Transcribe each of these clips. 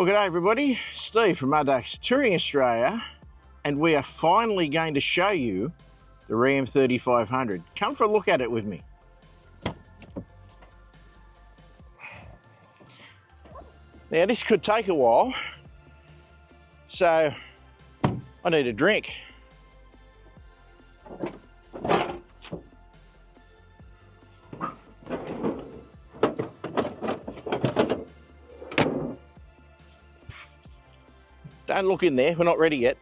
Well, g'day everybody, Steve from Mudducks Touring Australia, and we are finally going to show you the Ram 3500. Come for a look at it with me. Now this could take a while, so I need a drink. Don't look in there, we're not ready yet.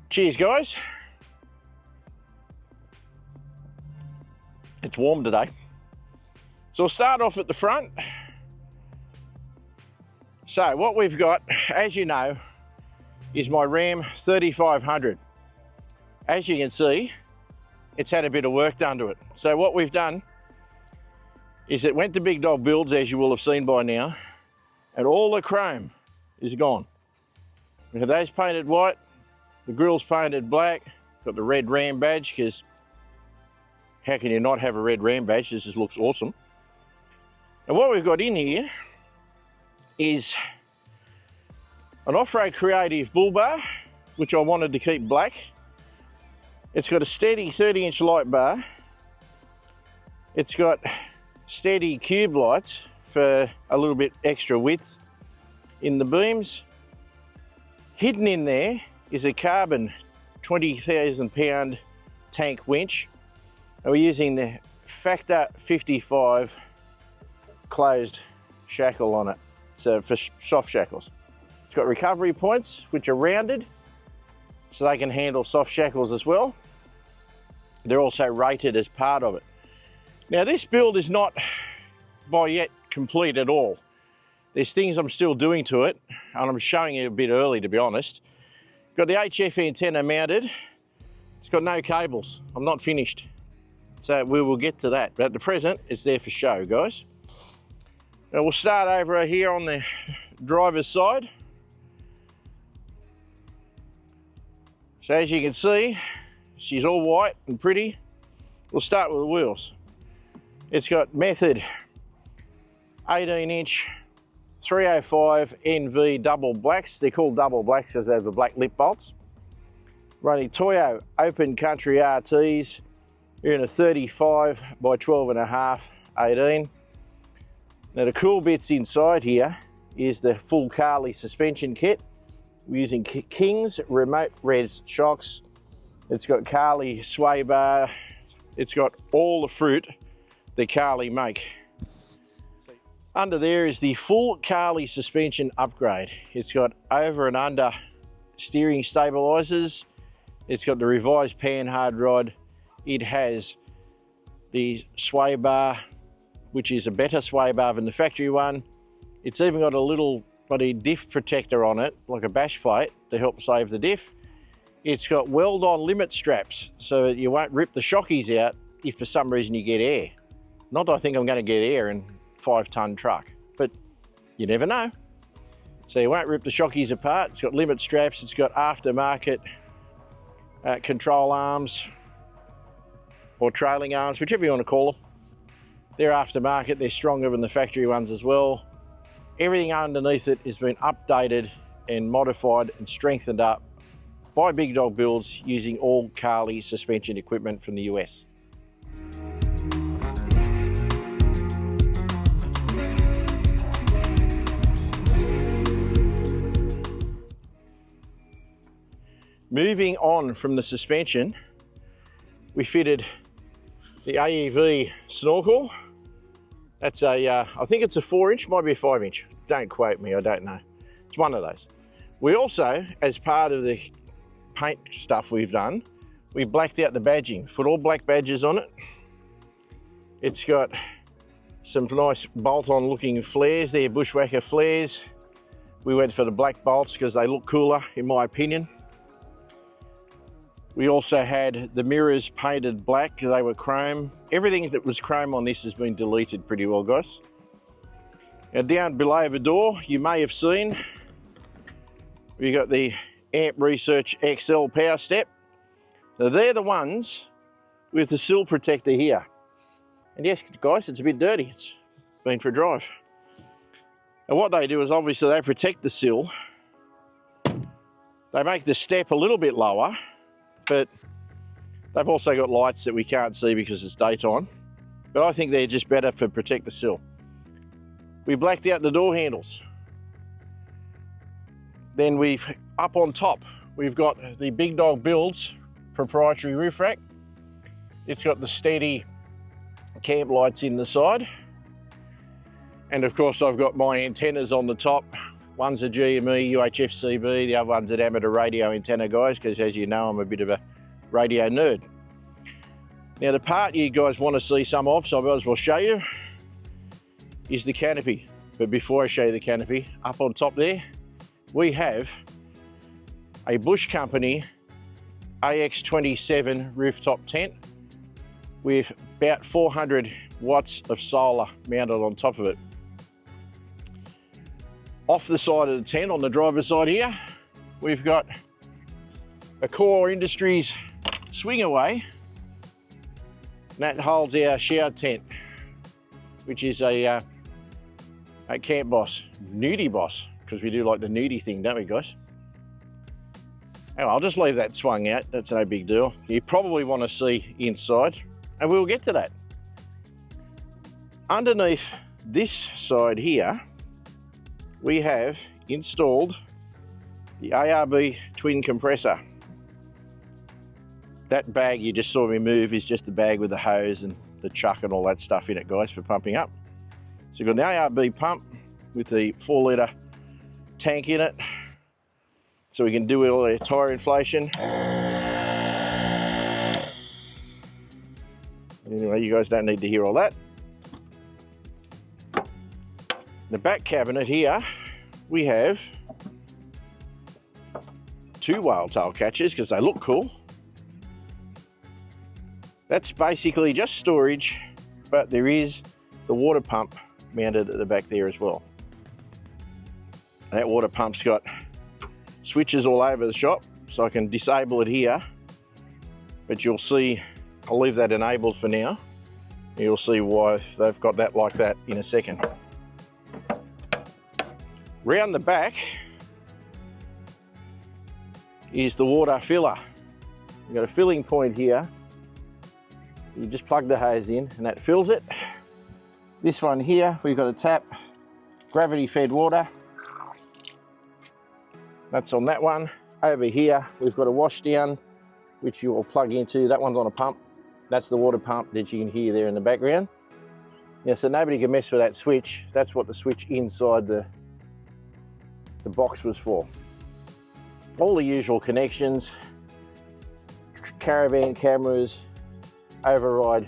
Cheers guys. It's warm today. So we'll start off at the front. So what we've got, as you know, is my Ram 3500. As you can see, it's had a bit of work done to it. So what we've done is it went to Big Dog Builds, as you will have seen by now, and all the chrome is gone. We have those painted white, the grill's painted black, got the red Ram badge, because how can you not have a red Ram badge? This just looks awesome. And what we've got in here is an off-road creative bull bar, which I wanted to keep black. It's got a steady 30-inch light bar. It's got steady cube lights for a little bit extra width in the beams. Hidden in there is a carbon 20,000 pound tank winch. And we're using the Factor 55 closed shackle on it, so for soft shackles. It's got recovery points which are rounded, so they can handle soft shackles as well. They're also rated as part of it. Now this build is not by yet complete at all. There's things I'm still doing to it, and I'm showing you a bit early, to be honest. Got the HF antenna mounted. It's got no cables. I'm not finished. So we will get to that. But at the present, it's there for show, guys. Now we'll start over here on the driver's side. So as you can see, she's all white and pretty. We'll start with the wheels. It's got Method 18-inch 305 NV double blacks. They're called double blacks because they have the black lip bolts. Running Toyo Open Country RTs. You're in a 35 by 12.5 18. Now the cool bits inside here is the full Carly suspension kit. We're using King's remote res shocks. It's got Carly sway bar. It's got all the fruit that Carly make. Under there is the full Carly suspension upgrade. It's got over and under steering stabilizers. It's got the revised panhard rod. It has the sway bar, which is a better sway bar than the factory one. It's even got a little diff protector on it, like a bash plate, to help save the diff. It's got weld-on limit straps so that you won't rip the shockies out if for some reason you get air. Not that I think I'm going to get air in a 5-ton truck, but you never know. So you won't rip the shockies apart. It's got limit straps. It's got aftermarket control arms or trailing arms, whichever you want to call them. They're aftermarket. They're stronger than the factory ones as well. Everything underneath it has been updated and modified and strengthened up by Big Dog Builds using all Carly suspension equipment from the US. Moving on from the suspension, we fitted the AEV snorkel. That's a, I think it's a 4-inch, might be a 5-inch. Don't quote me, I don't know. It's one of those. We also, as part of the paint stuff we've done, we blacked out the badging, put all black badges on it. It's got some nice bolt-on looking flares there, bushwhacker flares. We went for the black bolts because they look cooler, in my opinion. We also had the mirrors painted black because they were chrome. Everything that was chrome on this has been deleted pretty well, guys. Now down below the door, you may have seen, we got the Amp Research XL power step. Now they're the ones with the sill protector here. And yes, guys, it's a bit dirty. It's been for a drive. And what they do is obviously they protect the sill. They make the step a little bit lower, but they've also got lights that we can't see because it's daytime. But I think they're just better for protect the sill. We blacked out the door handles. Then we've, up on top, we've got the Big Dog Builds proprietary roof rack. It's got the steady camp lights in the side. And of course I've got my antennas on the top. One's a GME UHF CB, the other one's an amateur radio antenna, guys, because as you know, I'm a bit of a radio nerd. Now the part you guys want to see some of, so I might as well show you, is the canopy. But before I show you the canopy, up on top there, we have a Bush Company AX27 rooftop tent with about 400 watts of solar mounted on top of it. Off the side of the tent, on the driver's side here, we've got a Core Industries swing away, and that holds our shower tent, which is a Camp Boss, nudie boss, because we do like the nudie thing, don't we, guys? Anyway, I'll just leave that swung out, that's no big deal. You probably want to see inside, and we'll get to that. Underneath this side here, we have installed the ARB twin compressor. That bag you just saw me move is just the bag with the hose and the chuck and all that stuff in it, guys, for pumping up. So we've got an ARB pump with the 4 litre tank in it, so we can do all the tyre inflation. Anyway, you guys don't need to hear all that. The back cabinet here, we have 2 whale tail catchers because they look cool. That's basically just storage, but there is the water pump mounted at the back there as well. That water pump's got switches all over the shop, so I can disable it here, but you'll see, I'll leave that enabled for now. You'll see why they've got that like that in a second. Round the back is the water filler. You've got a filling point here. You just plug the hose in and that fills it. This one here, we've got a tap, gravity fed water. That's on that one. Over here, we've got a wash down, which you will plug into. That one's on a pump. That's the water pump that you can hear there in the background. Yeah, so nobody can mess with that switch. That's what the switch inside the box was for. All the usual connections, caravan cameras, override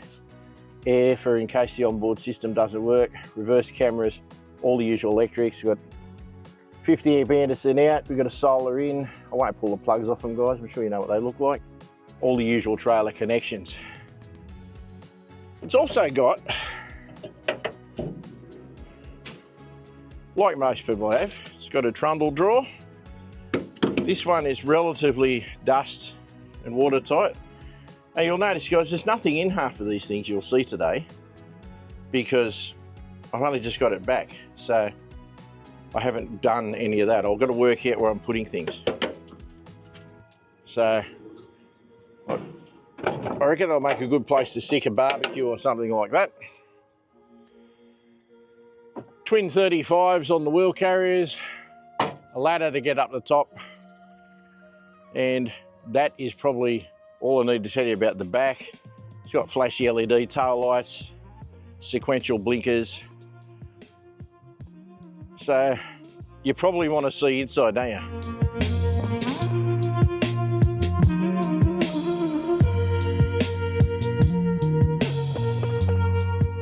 air for in case the onboard system doesn't work, reverse cameras, all the usual electrics. We've got 50 amp Anderson out, we've got a solar in. I won't pull the plugs off them, guys, I'm sure you know what they look like. All the usual trailer connections. It's also got, like most people have, it's got a trundle drawer. This one is relatively dust and watertight. Now you'll notice, guys, there's nothing in half of these things you'll see today because I've only just got it back. So I haven't done any of that. I've got to work out where I'm putting things. So I reckon I'll make a good place to stick a barbecue or something like that. Twin 35s on the wheel carriers, a ladder to get up the top, and that is probably all I need to tell you about the back. It's got flashy LED tail lights, sequential blinkers. So you probably want to see inside, don't you?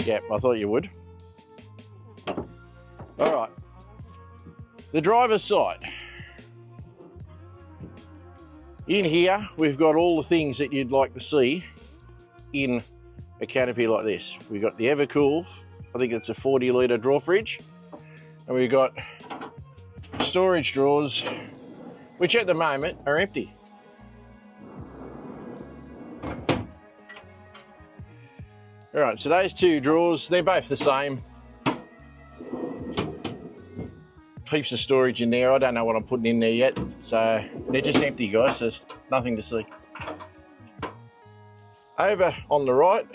Yep, I thought you would. All right, the driver's side. In here, we've got all the things that you'd like to see in a canopy like this. We've got the Evercool, I think it's a 40 litre drawer fridge. And we've got storage drawers, which at the moment are empty. All right, so those two drawers, they're both the same. Heaps of storage in there. I don't know what I'm putting in there yet. So they're just empty, guys. There's nothing to see. Over on the right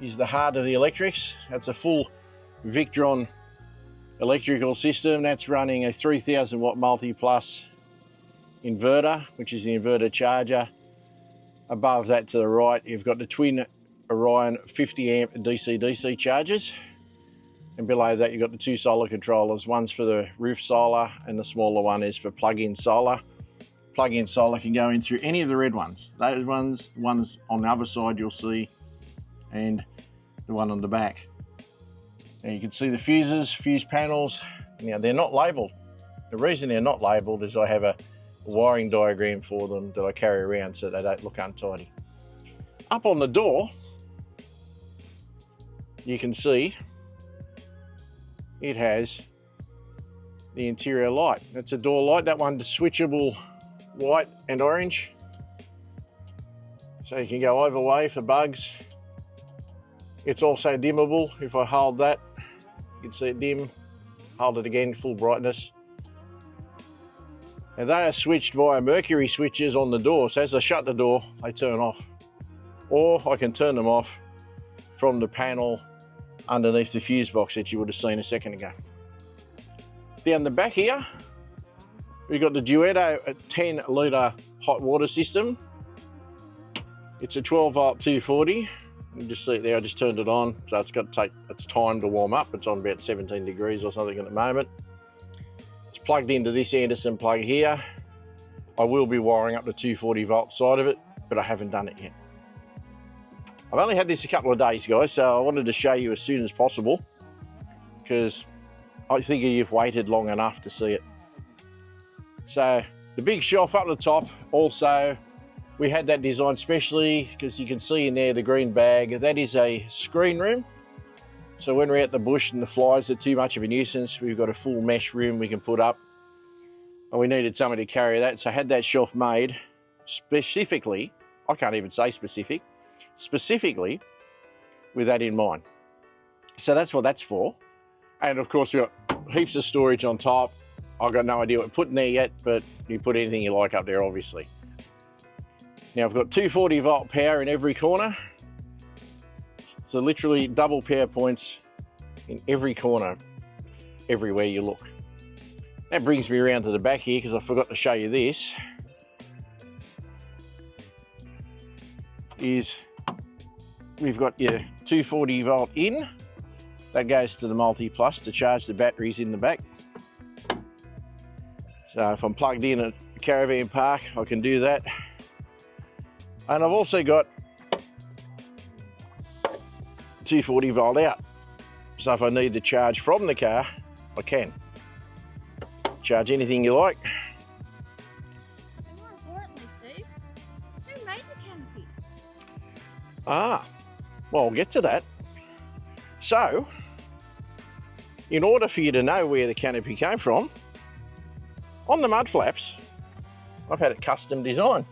is the heart of the electrics. That's a full Victron electrical system. That's running a 3000 watt multi-plus inverter, which is the inverter charger. Above that to the right, you've got the twin Orion 50 amp DC-DC chargers. And below that, you've got the two solar controllers. One's for the roof solar and the smaller one is for plug-in solar. Plug-in solar can go in through any of the red ones. Those ones, the ones on the other side you'll see, and the one on the back. And you can see the fuses, fuse panels. Now they're not labelled. The reason they're not labelled is I have a wiring diagram for them that I carry around so they don't look untidy. Up on the door, you can see it has the interior light. That's a door light. That one's switchable white and orange. So you can go either way for bugs. It's also dimmable. If I hold that, you can see it dim. Hold it again, full brightness. And they are switched via mercury switches on the door. So as I shut the door, they turn off. Or I can turn them off from the panel underneath the fuse box that you would have seen a second ago. Down the back here, we've got the Duetto 10 litre hot water system. It's a 12 volt 240. You just see it there, I just turned it on. So it's got to take its time to warm up. It's on about 17 degrees or something at the moment. It's plugged into this Anderson plug here. I will be wiring up the 240 volt side of it, but I haven't done it yet. I've only had this a couple of days, guys, so I wanted to show you as soon as possible because I think you've waited long enough to see it. So the big shelf up the top, also we had that designed specially because you can see in there the green bag. That is a screen room. So when we're at the bush and the flies are too much of a nuisance, we've got a full mesh room we can put up. And we needed somebody to carry that, so I had that shelf made specifically, I can't even say specifically with that in mind. So that's what that's for. And of course we've got heaps of storage on top. I've got no idea what to put in there yet, but you put anything you like up there, obviously. Now I've got 240 volt power in every corner. So literally double power points in every corner, everywhere you look. That brings me around to the back here because I forgot to show you this. We've got your 240 volt in. That goes to the multi-plus to charge the batteries in the back. So if I'm plugged in at a caravan park, I can do that. And I've also got 240 volt out. So if I need to charge from the car, I can. Charge anything you like. And more importantly, Steve, who made the canopy? Well, I'll get to that. So, in order for you to know where the canopy came from, on the mud flaps, I've had it custom designed.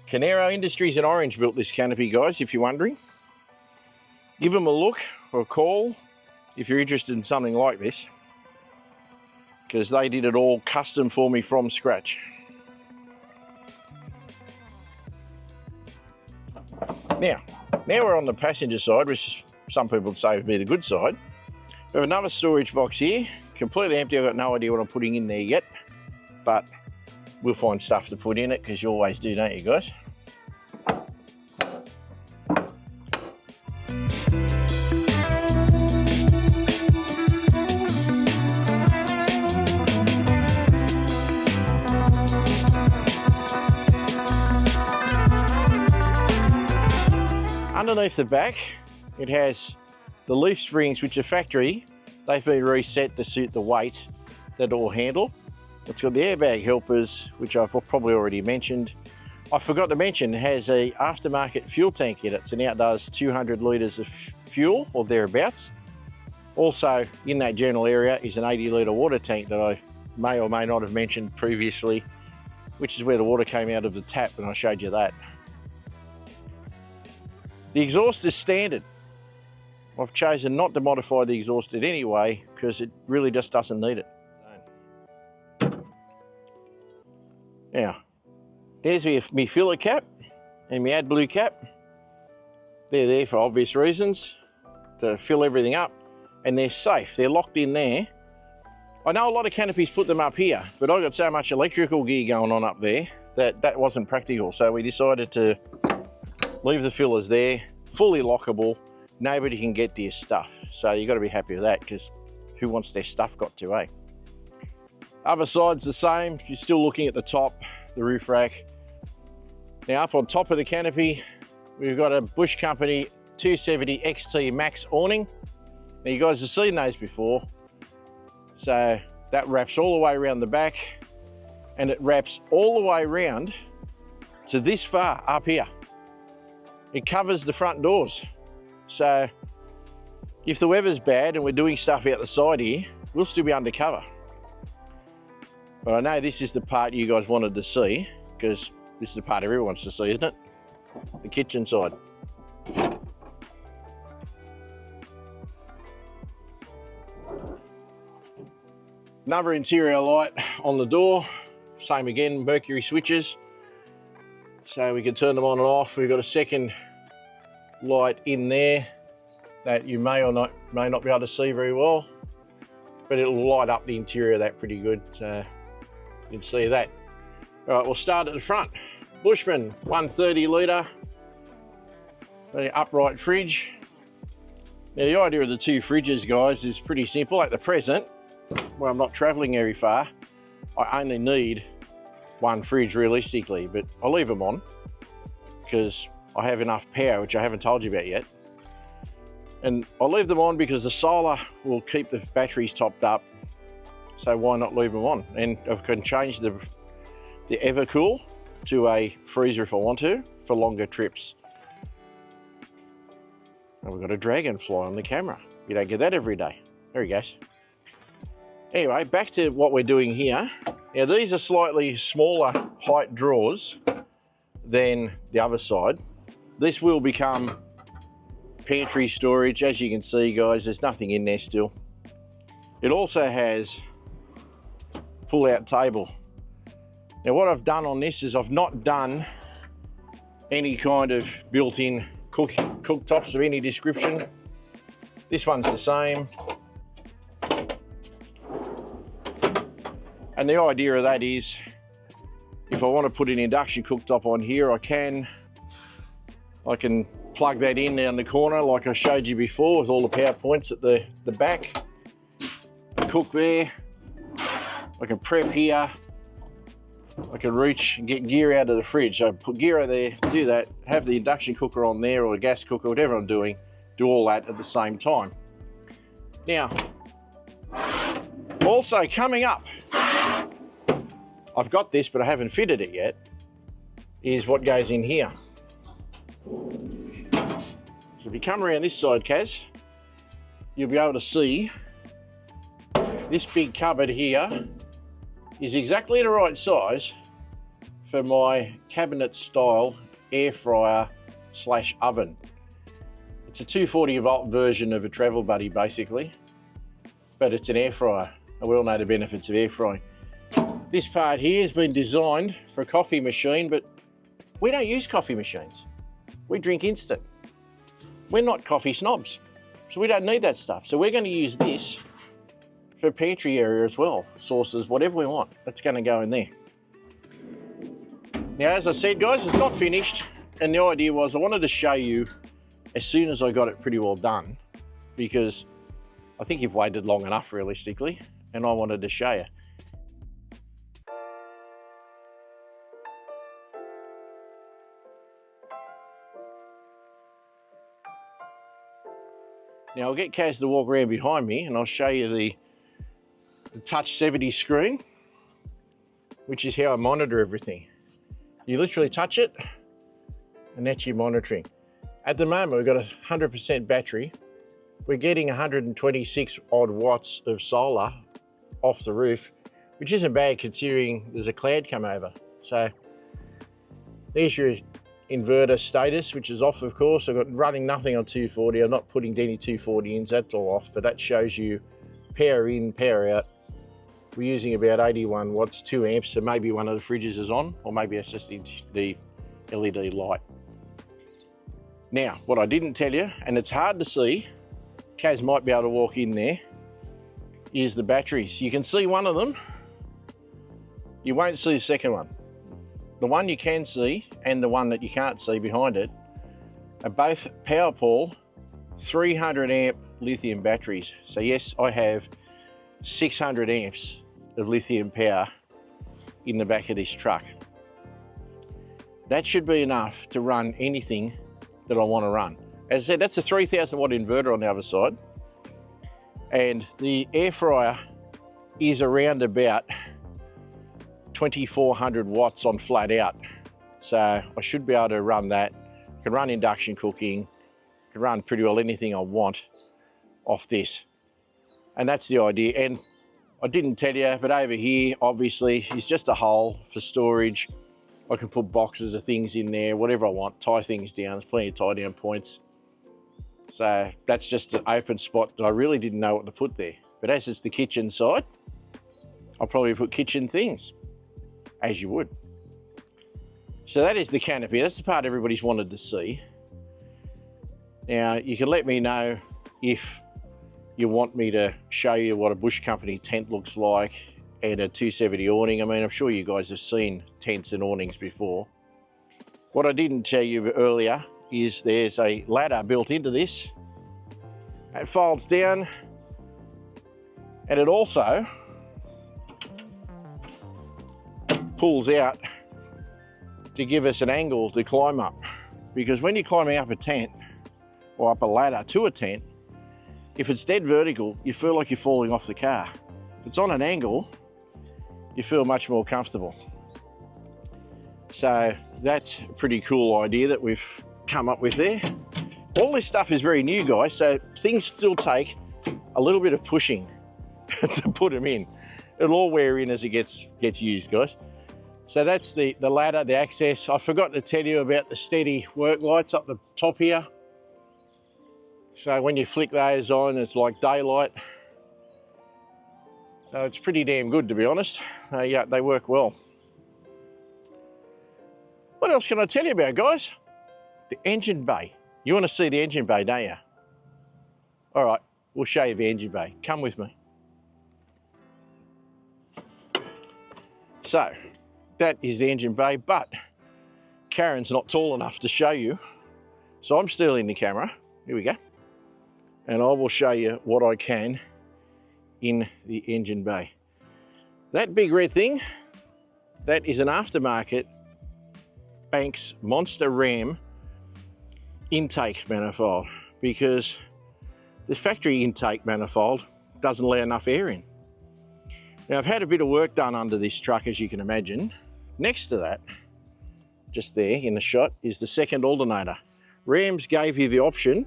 Canero Industries in Orange built this canopy, guys, if you're wondering. Give them a look or a call if you're interested in something like this, because they did it all custom for me from scratch. Now we're on the passenger side, which some people would say would be the good side. We have another storage box here, completely empty. I've got no idea what I'm putting in there yet, but we'll find stuff to put in it, because you always do, don't you guys? Underneath the back, it has the leaf springs, which are factory. They've been reset to suit the weight that it will handle. It's got the airbag helpers, which I've probably already mentioned. I forgot to mention, it has a aftermarket fuel tank in it, so now it does 200 litres of fuel or thereabouts. Also in that general area is an 80 litre water tank that I may or may not have mentioned previously, which is where the water came out of the tap when I showed you that. The exhaust is standard. I've chosen not to modify the exhaust in any way because it really just doesn't need it. Now, there's my filler cap and my AdBlue cap. They're there for obvious reasons, to fill everything up, and they're safe. They're locked in there. I know a lot of canopies put them up here, but I've got so much electrical gear going on up there that wasn't practical. So we decided to leave the fillers there, fully lockable. Nobody can get to your stuff. So you've got to be happy with that, because who wants their stuff got to, eh? Other side's the same. If you're still looking at the top, the roof rack. Now up on top of the canopy, we've got a Bush Company 270 XT Max awning. Now you guys have seen those before. So that wraps all the way around the back, and it wraps all the way around to this far up here. It covers the front doors. So if the weather's bad and we're doing stuff out the side here, we'll still be undercover. But I know this is the part you guys wanted to see, because this is the part everyone wants to see, isn't it? The kitchen side. Another interior light on the door. Same again, mercury switches. So we can turn them on and off. We've got a second light in there that you may or may not be able to see very well, but it'll light up the interior of that pretty good. So you can see that. All right, we'll start at the front. Bushman 130 litre, very upright fridge. Now the idea of the two fridges, guys, is pretty simple. At the present, where I'm not travelling very far, I only need one fridge realistically, but I'll leave them on because I have enough power, which I haven't told you about yet. And I'll leave them on because the solar will keep the batteries topped up, so why not leave them on? And I can change the Evercool to a freezer if I want to, for longer trips. And we've got a dragonfly on the camera. You don't get that every day. There he goes. Anyway, back to what we're doing here. Now these are slightly smaller height drawers than the other side. This will become pantry storage. As you can see, guys, there's nothing in there still. It also has pull-out table. Now what I've done on this is I've not done any kind of built-in cooktops of any description. This one's the same. And the idea of that is, if I want to put an induction cooktop on here, I can plug that in down the corner like I showed you before, with all the power points at the back. I cook there. I can prep here. I can reach and get gear out of the fridge. I put gear out there, do that, have the induction cooker on there, or a gas cooker, whatever I'm doing, do all that at the same time. Now, also coming up, I've got this but I haven't fitted it yet, is what goes in here. So if you come around this side, Kaz, you'll be able to see this big cupboard here is exactly the right size for my cabinet style air fryer / oven. It's a 240 volt version of a Travel Buddy basically, but it's an air fryer, and we all know the benefits of air frying. This part here has been designed for a coffee machine, but we don't use coffee machines. We drink instant. We're not coffee snobs, so we don't need that stuff. So we're going to use this for pantry area as well, sauces, whatever we want, that's going to go in there. Now, as I said, guys, it's not finished, and the idea was I wanted to show you as soon as I got it pretty well done, because I think you've waited long enough realistically, and I wanted to show you. Now I'll get Kaz to walk around behind me and I'll show you the touch 70 screen, which is how I monitor everything. You literally touch it and that's your monitoring. At the moment we've got a 100% battery. We're getting 126 odd watts of solar off the roof, which isn't bad considering there's a cloud come over. So there's your inverter status, which is off, of course. I've got running nothing on 240. I'm not putting any 240 ins, that's all off, but that shows you power in, power out. We're using about 81 watts, 2 amps, so maybe one of the fridges is on, or maybe it's just the LED light. Now, what I didn't tell you, and it's hard to see, Kaz might be able to walk in there, is the batteries. You can see one of them, you won't see the second one. The one you can see and the one that you can't see behind it are both PowerPool 300 amp lithium batteries. So yes, I have 600 amps of lithium power in the back of this truck. That should be enough to run anything that I want to run. As I said, that's a 3000 watt inverter on the other side. And the air fryer is around about 2400 watts on flat out. So I should be able to run that. I can run induction cooking, I can run pretty well anything I want off this. And that's the idea. And I didn't tell you, but over here, obviously, is just a hole for storage. I can put boxes of things in there, whatever I want, tie things down. There's plenty of tie down points. So that's just an open spot that I really didn't know what to put there. But as it's the kitchen side, I'll probably put kitchen things, as you would. So that is the canopy. That's the part everybody's wanted to see. Now, you can let me know if you want me to show you what a Bush Company tent looks like and a 270 awning. I mean, I'm sure you guys have seen tents and awnings before. What I didn't tell you earlier is there's a ladder built into this. It folds down, and it also pulls out to give us an angle to climb up. Because when you're climbing up a tent or up a ladder to a tent, if it's dead vertical, you feel like you're falling off the car. If it's on an angle, you feel much more comfortable. So that's a pretty cool idea that we've come up with there. All this stuff is very new, guys, so things still take a little bit of pushing to put them in. It'll all wear in as it gets used, guys. So that's the ladder, the access. I forgot to tell you about the steady work lights up the top here. So when you flick those on, it's like daylight. So it's pretty damn good, to be honest. They work well. What else can I tell you about, guys? The engine bay. You want to see the engine bay, don't you? All right, we'll show you the engine bay. Come with me. So, that is the engine bay, but Karen's not tall enough to show you. So I'm stealing the camera. Here we go. And I will show you what I can in the engine bay. That big red thing, that is an aftermarket Banks Monster Ram intake manifold, because the factory intake manifold doesn't allow enough air in. Now, I've had a bit of work done under this truck, as you can imagine. Next to that, just there in the shot, is the second alternator. Rams gave you the option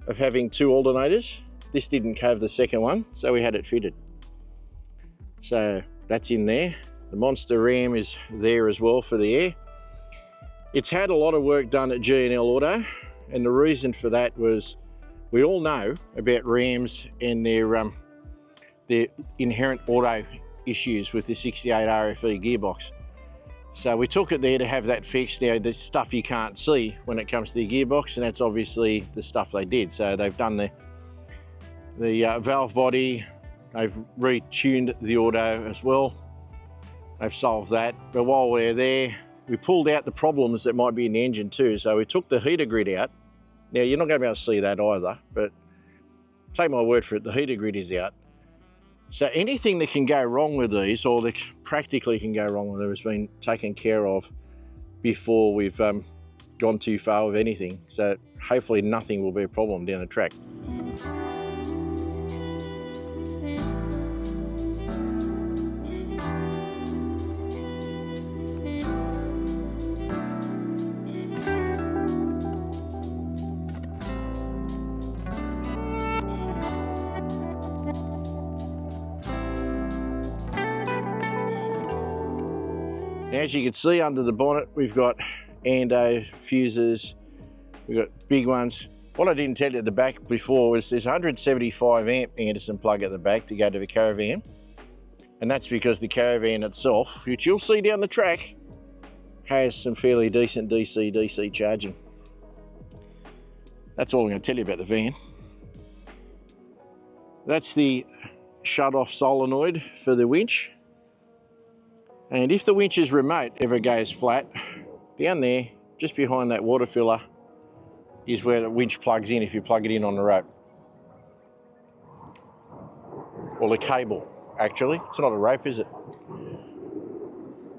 of having 2 alternators. This didn't have the second one, so we had it fitted. So that's in there. The Monster Ram is there as well for the air. It's had a lot of work done at G&L Auto, and the reason for that was we all know about Rams and their inherent auto issues with the 68 RFE gearbox. So we took it there to have that fixed. Now, there's stuff you can't see when it comes to the gearbox, and that's obviously the stuff they did. So they've done the valve body, they've retuned the auto as well. They've solved that. But while we're there, we pulled out the problems that might be in the engine too. So we took the heater grid out. Now, you're not going to be able to see that either, but take my word for it, the heater grid is out. So anything that can go wrong with these, or that practically can go wrong with them, has been taken care of before we've gone too far with anything. So hopefully nothing will be a problem down the track. As you can see under the bonnet, we've got endo fuses. We've got big ones. What I didn't tell you at the back before was there's a 175 amp Anderson plug at the back to go to the caravan. And that's because the caravan itself, which you'll see down the track, has some fairly decent DC charging. That's all I'm going to tell you about the van. That's the shut-off solenoid for the winch. And if the winch's remote ever goes flat, down there, just behind that water filler, is where the winch plugs in if you plug it in on the rope. Or the cable, actually. It's not a rope, is it?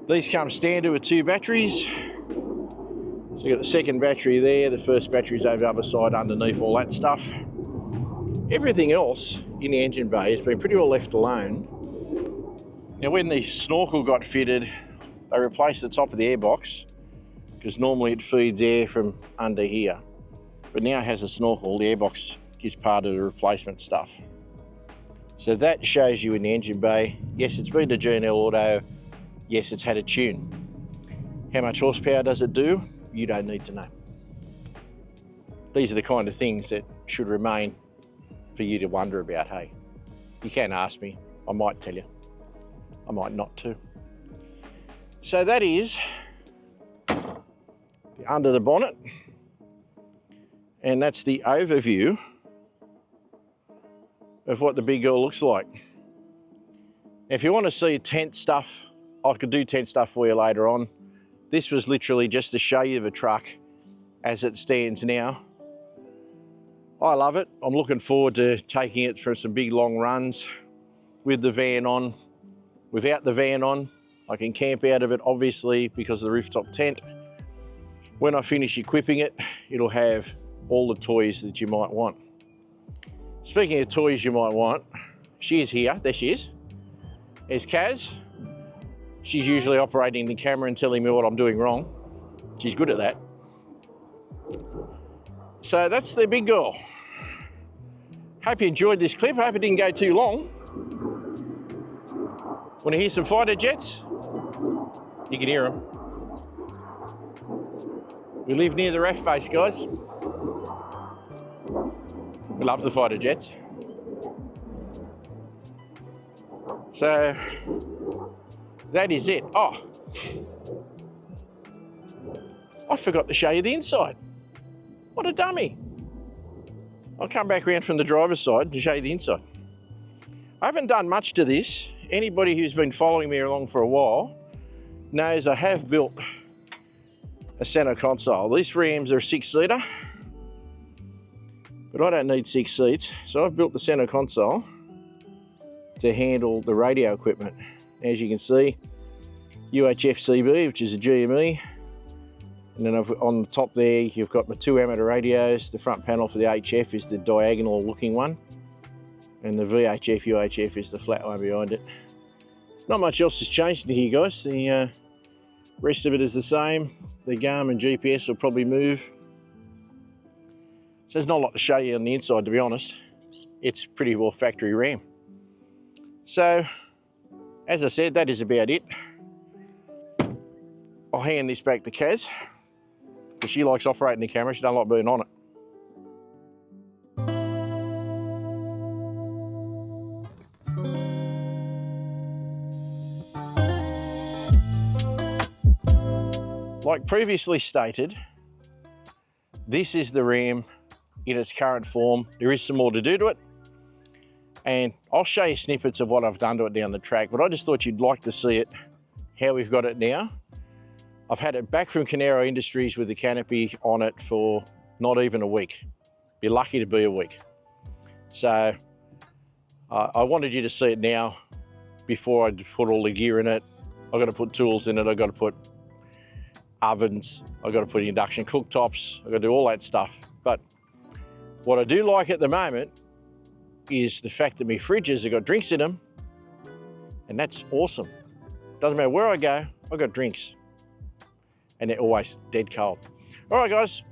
These come standard with 2 batteries. So you've got the second battery there, the first battery's over the other side underneath, all that stuff. Everything else in the engine bay has been pretty well left alone. Now when the snorkel got fitted, they replaced the top of the airbox because normally it feeds air from under here. But now it has a snorkel, the airbox is part of the replacement stuff. So that shows you in the engine bay, yes, it's been to G&L Auto, yes, it's had a tune. How much horsepower does it do? You don't need to know. These are the kind of things that should remain for you to wonder about, hey. You can ask me, I might tell you. I might not too. So that is the under the bonnet. And that's the overview of what the big girl looks like. If you want to see tent stuff, I could do tent stuff for you later on. This was literally just to show you the truck as it stands now. I love it. I'm looking forward to taking it for some big long runs with the van on. Without the van on, I can camp out of it, obviously, because of the rooftop tent. When I finish equipping it, it'll have all the toys that you might want. Speaking of toys you might want, she is here. There she is. There's Kaz. She's usually operating the camera and telling me what I'm doing wrong. She's good at that. So that's the big girl. Hope you enjoyed this clip. Hope it didn't go too long. Want to hear some fighter jets? You can hear them. We live near the RAF base, guys. We love the fighter jets. So that is it. Oh, I forgot to show you the inside. What a dummy. I'll come back around from the driver's side to show you the inside. I haven't done much to this. Anybody who's been following me along for a while knows I have built a center console. These Rams are a 6-seater, but I don't need 6 seats. So I've built the center console to handle the radio equipment. As you can see, UHF CB, which is a GME. And then on the top there, you've got my 2 amateur radios. The front panel for the HF is the diagonal looking one. And the VHF, UHF is the flat one behind it. Not much else has changed in here, guys. The rest of it is the same. The Garmin GPS will probably move. So there's not a lot to show you on the inside, to be honest. It's pretty well factory RAM. So, as I said, that is about it. I'll hand this back to Kaz, because she likes operating the camera. She doesn't like being on it. Like previously stated, this is the Ram in its current form. There is some more to do to it, and I'll show you snippets of what I've done to it down the track, but I just thought you'd like to see it, how we've got it now. I've had it back from Canero Industries with the canopy on it for not even a week. Be lucky to be a week. So I wanted you to see it now before I put all the gear in it. I've got to put tools in it. I've got to put ovens. I've got to put induction cooktops. I've got to do all that stuff. But what I do like at the moment is the fact that my fridges have got drinks in them, and that's awesome. Doesn't matter where I go, I've got drinks, and they're always dead cold. All right, guys,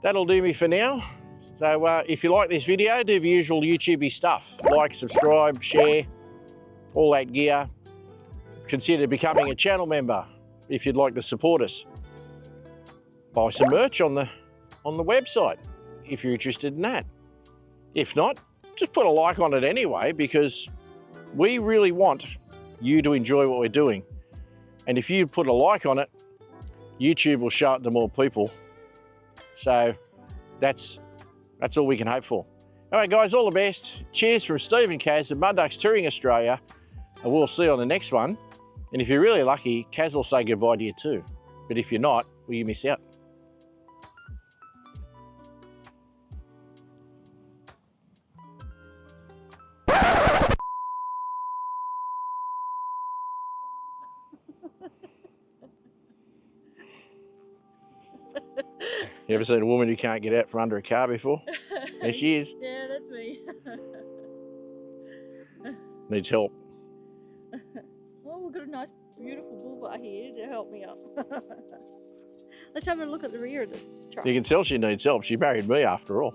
that'll do me for now. So if you like this video, do the usual YouTubey stuff. Like, subscribe, share, all that gear. Consider becoming a channel member if you'd like to support us. buy some merch on the website if you're interested in that. If not, just put a like on it anyway, because we really want you to enjoy what we're doing. And if you put a like on it, YouTube will show it to more people. So that's all we can hope for. All right, guys, all the best. Cheers from Steve and Kaz at Mud Ducks Touring Australia, and we'll see you on the next one. And if you're really lucky, Kaz will say goodbye to you too. But if you're not, well, you miss out. You ever seen a woman who can't get out from under a car before? There she is. Yeah, that's me. Needs help. Well, we've got a nice, beautiful Boulevard here to help me up. Let's have a look at the rear of the truck. You can tell she needs help. She married me after all.